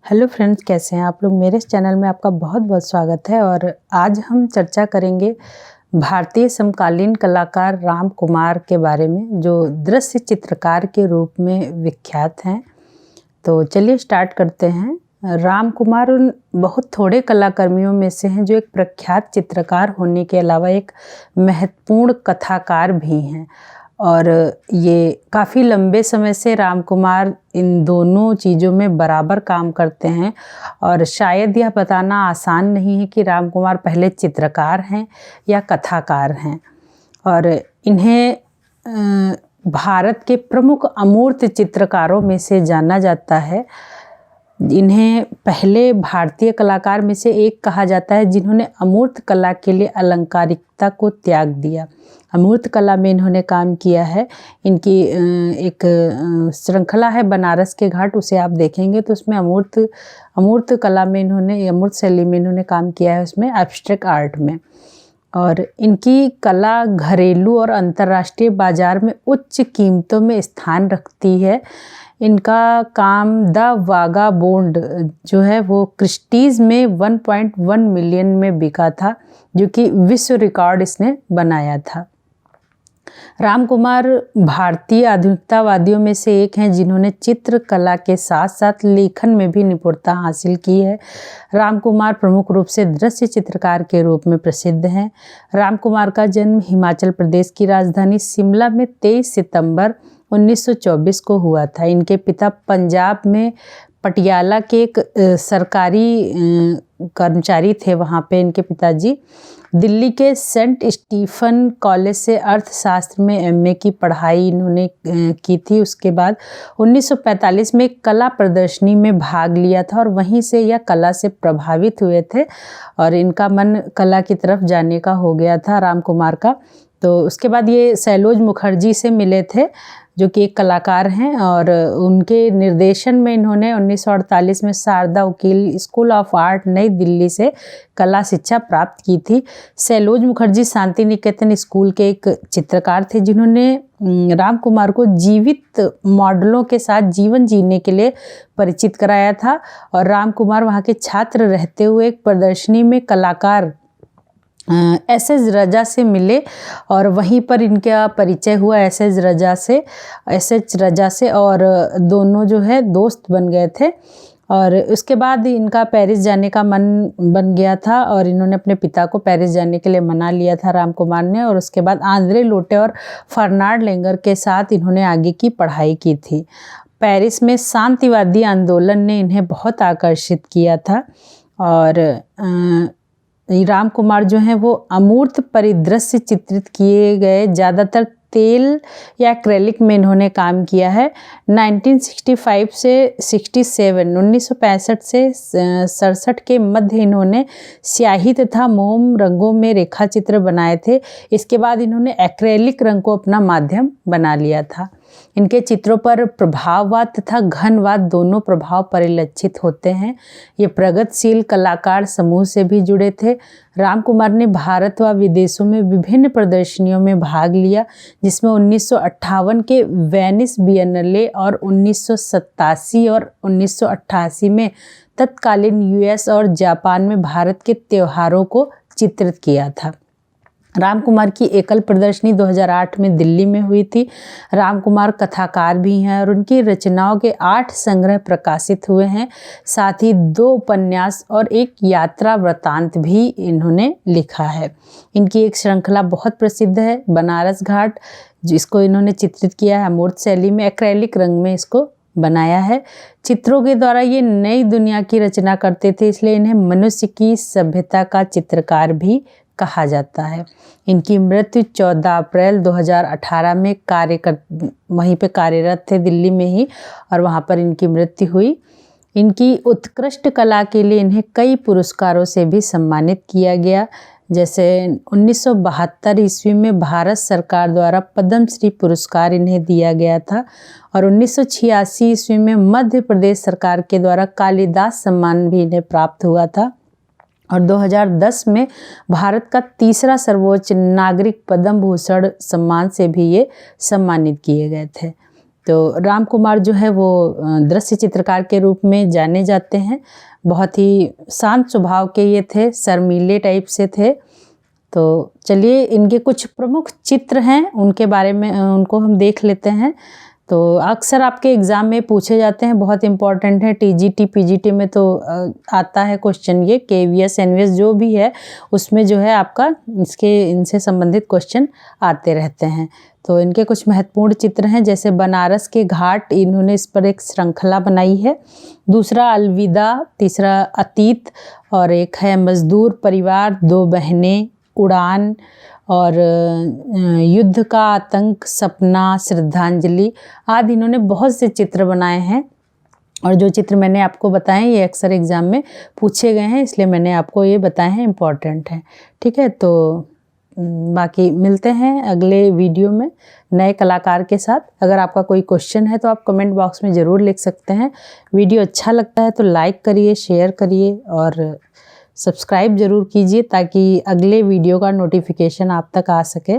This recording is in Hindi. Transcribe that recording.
हेलो फ्रेंड्स, कैसे हैं आप लोग। मेरे इस चैनल में आपका बहुत बहुत स्वागत है। और आज हम चर्चा करेंगे भारतीय समकालीन कलाकार राम कुमार के बारे में, जो दृश्य चित्रकार के रूप में विख्यात हैं। तो चलिए स्टार्ट करते हैं। राम कुमार उन बहुत थोड़े कलाकर्मियों में से हैं जो एक प्रख्यात चित्रकार होने के अलावा एक महत्वपूर्ण कथाकार भी हैं। और ये काफ़ी लंबे समय से राम कुमार इन दोनों चीज़ों में बराबर काम करते हैं। और शायद यह बताना आसान नहीं है कि राम कुमार पहले चित्रकार हैं या कथाकार हैं। और इन्हें भारत के प्रमुख अमूर्त चित्रकारों में से जाना जाता है। इन्हें पहले भारतीय कलाकार में से एक कहा जाता है जिन्होंने अमूर्त कला के लिए अलंकारिकता को त्याग दिया। अमूर्त कला में इन्होंने काम किया है। इनकी एक श्रृंखला है बनारस के घाट, उसे आप देखेंगे तो उसमें अमूर्त कला में इन्होंने, अमूर्त शैली में इन्होंने काम किया है, उसमें एब्स्ट्रैक्ट आर्ट में। और इनकी कला घरेलू और अंतर्राष्ट्रीय बाजार में उच्च कीमतों में स्थान रखती है। इनका काम द वागाबोंड जो है वो क्रिस्टीज़ में 1.1 मिलियन में बिका था, जो कि विश्व रिकॉर्ड इसने बनाया था। राम कुमार भारतीय आधुनिकतावादियों में से एक हैं जिन्होंने चित्रकला के साथ साथ लेखन में भी निपुणता हासिल की है। राम कुमार प्रमुख रूप से दृश्य चित्रकार के रूप में प्रसिद्ध हैं। राम कुमार का जन्म हिमाचल प्रदेश की राजधानी शिमला में 23 सितंबर 1924 को हुआ था। इनके पिता पंजाब में पटियाला के एक सरकारी कर्मचारी थे। वहाँ पे इनके पिताजी दिल्ली के सेंट स्टीफन कॉलेज से अर्थशास्त्र में एमए की पढ़ाई इन्होंने की थी। उसके बाद 1945 में एक कला प्रदर्शनी में भाग लिया था और वहीं से यह कला से प्रभावित हुए थे और इनका मन कला की तरफ जाने का हो गया था राम कुमार का। तो उसके बाद ये सैलोज मुखर्जी से मिले थे, जो कि एक कलाकार हैं, और उनके निर्देशन में इन्होंने 1948 में शारदा वकील स्कूल ऑफ आर्ट नई दिल्ली से कला शिक्षा प्राप्त की थी। सैलोज मुखर्जी शांति निकेतन स्कूल के एक चित्रकार थे जिन्होंने राम कुमार को जीवित मॉडलों के साथ जीवन जीने के लिए परिचित कराया था। और राम कुमार वहाँ के छात्र रहते हुए एक प्रदर्शनी में कलाकार एस.एस. रजा से मिले और वहीं पर इनका परिचय हुआ एस.एस. रजा से और दोनों जो है दोस्त बन गए थे। और उसके बाद इनका पेरिस जाने का मन बन गया था और इन्होंने अपने पिता को पेरिस जाने के लिए मना लिया था राम कुमार ने। और उसके बाद आंद्रे लोटे और फर्नांड लेंगर के साथ इन्होंने आगे की पढ़ाई की थी। पेरिस में शांतिवादी आंदोलन ने इन्हें बहुत आकर्षित किया था। और राम कुमार जो हैं वो अमूर्त परिदृश्य चित्रित किए गए ज़्यादातर तेल या एक्रेलिक में इन्होंने काम किया है। 1965 से 1965 से 67 के मध्य इन्होंने स्याही तथा मोम रंगों में रेखा चित्र बनाए थे। इसके बाद इन्होंने एक्रेलिक रंग को अपना माध्यम बना लिया था। इनके चित्रों पर प्रभाववाद तथा घनवाद दोनों प्रभाव परिलक्षित होते हैं। ये प्रगतिशील कलाकार समूह से भी जुड़े थे। राम कुमार ने भारत व विदेशों में विभिन्न प्रदर्शनियों में भाग लिया, जिसमें 1958 के वेनिस बिएनले और 1987 और 1988 में तत्कालीन यूएस और जापान में भारत के त्योहारों को चित्रित किया था। राम कुमार की एकल प्रदर्शनी 2008 में दिल्ली में हुई थी। राम कुमार कथाकार भी हैं और उनकी रचनाओं के 8 संग्रह प्रकाशित हुए हैं। साथ ही 2 उपन्यास और एक यात्रा वृत्तांत भी इन्होंने लिखा है। इनकी एक श्रृंखला बहुत प्रसिद्ध है, बनारस घाट, जिसको इन्होंने चित्रित किया है अमूर्त शैली में, एक्रेलिक रंग में इसको बनाया है। चित्रों के द्वारा ये नई दुनिया की रचना करते थे, इसलिए इन्हें मनुष्य की सभ्यता का चित्रकार भी कहा जाता है। इनकी मृत्यु 14 अप्रैल 2018 में वहीं पे कार्यरत थे दिल्ली में ही, और वहाँ पर इनकी मृत्यु हुई। इनकी उत्कृष्ट कला के लिए इन्हें कई पुरस्कारों से भी सम्मानित किया गया। जैसे 1972 ईस्वी में भारत सरकार द्वारा पद्मश्री पुरस्कार इन्हें दिया गया था और 1986 ईस्वी में मध्य प्रदेश सरकार के द्वारा कालिदास सम्मान भी इन्हें प्राप्त हुआ था। और 2010 में भारत का तीसरा सर्वोच्च नागरिक पद्म भूषण सम्मान से भी ये सम्मानित किए गए थे। तो राम कुमार जो है वो दृश्य चित्रकार के रूप में जाने जाते हैं। बहुत ही शांत स्वभाव के ये थे, शर्मीले टाइप से थे। तो चलिए इनके कुछ प्रमुख चित्र हैं, उनके बारे में उनको हम देख लेते हैं। तो अक्सर आपके एग्ज़ाम में पूछे जाते हैं, बहुत इम्पॉर्टेंट है। टीजीटी पीजीटी में तो आता है क्वेश्चन, ये केवीएस एनवीएस जो भी है उसमें जो है आपका इनसे संबंधित क्वेश्चन आते रहते हैं। तो इनके कुछ महत्वपूर्ण चित्र हैं, जैसे बनारस के घाट, इन्होंने इस पर एक श्रृंखला बनाई है। दूसरा अलविदा, तीसरा अतीत, और एक है मजदूर परिवार, दो बहनें, उड़ान, और युद्ध का आतंक, सपना, श्रद्धांजलि आदि। इन्होंने बहुत से चित्र बनाए हैं और जो चित्र मैंने आपको बताए ये अक्सर एग्ज़ाम में पूछे गए हैं, इसलिए मैंने आपको ये बताए हैं, इम्पॉर्टेंट हैं। ठीक है, तो बाकी मिलते हैं अगले वीडियो में नए कलाकार के साथ। अगर आपका कोई क्वेश्चन है तो आप कमेंट बॉक्स में ज़रूर लिख सकते हैं। वीडियो अच्छा लगता है तो लाइक करिए, शेयर करिए और सब्सक्राइब ज़रूर कीजिए ताकि अगले वीडियो का नोटिफिकेशन आप तक आ सके।